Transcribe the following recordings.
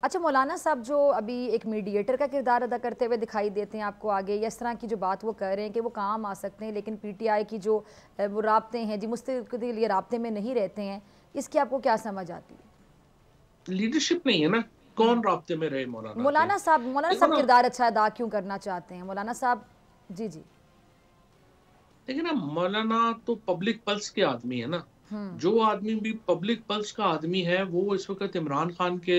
अच्छा मौलाना साहब, जो अभी एक मीडिएटर का किरदार अदा करते हुए दिखाई देते हैं आपको आगे, या इस तरह की जो बात वो कर रहे हैं कि वो काम आ सकते हैं, लेकिन पीटीआई की जो वो राब्ते हैं जी मुस्तकिल ये राब्ते में नहीं रहते हैं, इसकी आपको क्या समझ आती है? लीडरशिप नहीं है ना, कौन राब्ते में रहे मौलाना के। मौलाना देखो साहब ना, किरदार अच्छा अदा क्यों करना चाहते हैं मौलाना साहब? जी जी। देखिए ना, मौलाना तो पब्लिक पल्स के आदमी है ना। हम्म जो आदमी भी पब्लिक पल्स का आदमी है वो इस वक्त इमरान खान के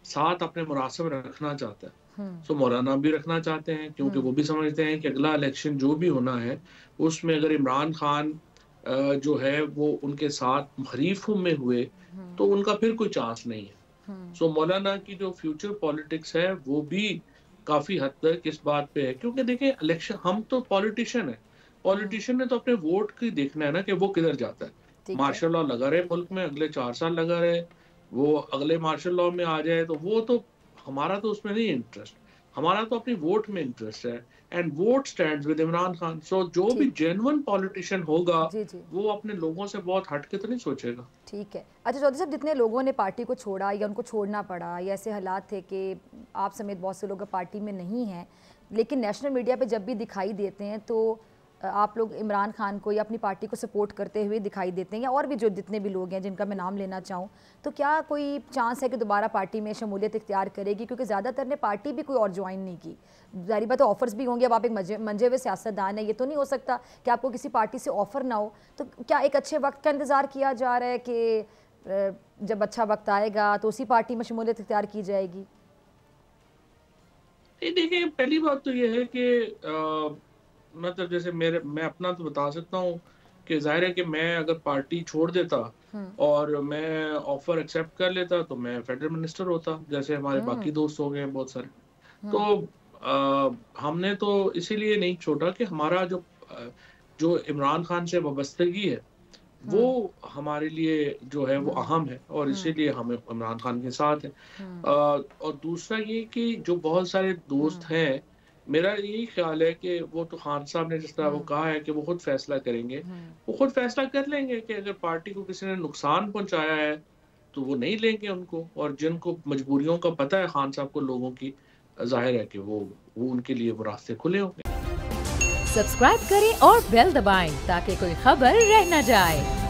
साथ अपने मुरासम रखना चाहता है। हम्म सो मौलाना भी रखना चाहते हैं, क्योंकि हम्म वो भी समझते हैं कि अगला इलेक्शन जो भी होना है उसमें अगर इमरान खान जो है वो उनके साथ हरीफ में हुए तो उनका फिर कोई चांस नहीं है। हम्म सो मौलाना की जो फ्यूचर पॉलिटिक्स है वो भी काफी हद तक इस बात पे है, क्योंकि देखिए इलेक्शन, हम तो पॉलिटिशियन है। हम्म पॉलिटिशियन ने तो अपने वोट की देखना है ना कि वो किधर जाता है। ठीक है। मार्शल लॉ लगा रहे मुल्क में, अगले 4 साल लगा रहे, वो अगले मार्शल लॉ में आ जाए तो वो तो, हमारा तो उसमें नहीं इंटरेस्ट। हमारा तो अपनी वोट में इंटरेस्ट है। And vote stands with Imran Khan. So जो भी ठीक। जेन्युइन पॉलिटिशियन होगा जी जी। वो अपने लोगों से बहुत हटके तो नहीं सोचेगा। ठीक है। अच्छा चौधरी साहब, जितने लोगों ने पार्टी को छोड़ा या उनको छोड़ना पड़ा या ऐसे हालात थे कि आप समेत बहुत से लोग पार्टी में नहीं हैं, लेकिन नेशनल मीडिया पे जब भी दिखाई देते हैं तो आप लोग इमरान खान को या अपनी पार्टी को सपोर्ट करते हुए दिखाई देते हैं, या और भी जो जितने भी लोग हैं जिनका मैं नाम लेना चाहूँ, तो क्या कोई चांस है कि दोबारा पार्टी में शमूलियत इख्तियार करेगी? क्योंकि ज़्यादातर ने पार्टी भी कोई और ज्वाइन नहीं की। ज़ाहिर बात है ऑफर्स भी होंगे, अब आप एक मंजे हुए सियासतदान है, ये तो नहीं हो सकता कि आपको किसी पार्टी से ऑफर ना हो। तो क्या एक अच्छे वक्त का इंतज़ार किया जा रहा है कि जब अच्छा वक्त आएगा तो उसी पार्टी में शमूलियत इख्तियार की जाएगी? ये देखिए, पहली बात तो ये है कि मतलब जैसे मैं अपना तो बता सकता हूँ कि जाहिर है कि मैं अगर पार्टी छोड़ देता हम्म और मैं ऑफर एक्सेप्ट कर लेता तो मैं फेडरल मिनिस्टर होता, जैसे हमारे हम्म बाकी दोस्त हो गए हैं बहुत सारे। हम्म तो हमने तो इसीलिए नहीं छोड़ा कि हमारा जो इमरान खान से वाबस्तगी है वो हम्म हमारे लिए जो है वो हम्म अहम है, और हम्म इसीलिए हम इमरान खान के साथ हैं। हम्म और दूसरा ये कि जो बहुत सारे दोस्त हम्म हैं, मेरा यही ख्याल है कि वो तो खान साहब ने जिस तरह वो हम्म कहा है कि वो खुद फैसला करेंगे। हम्म वो खुद फैसला कर लेंगे कि अगर पार्टी को किसी ने नुकसान पहुंचाया है तो वो नहीं लेंगे उनको, और जिनको मजबूरियों का पता है खान साहब को लोगों की, जाहिर है कि वो उनके लिए वो रास्ते खुले होंगे। सब्सक्राइब करें और बेल दबाएं ताकि कोई खबर रह न जाए।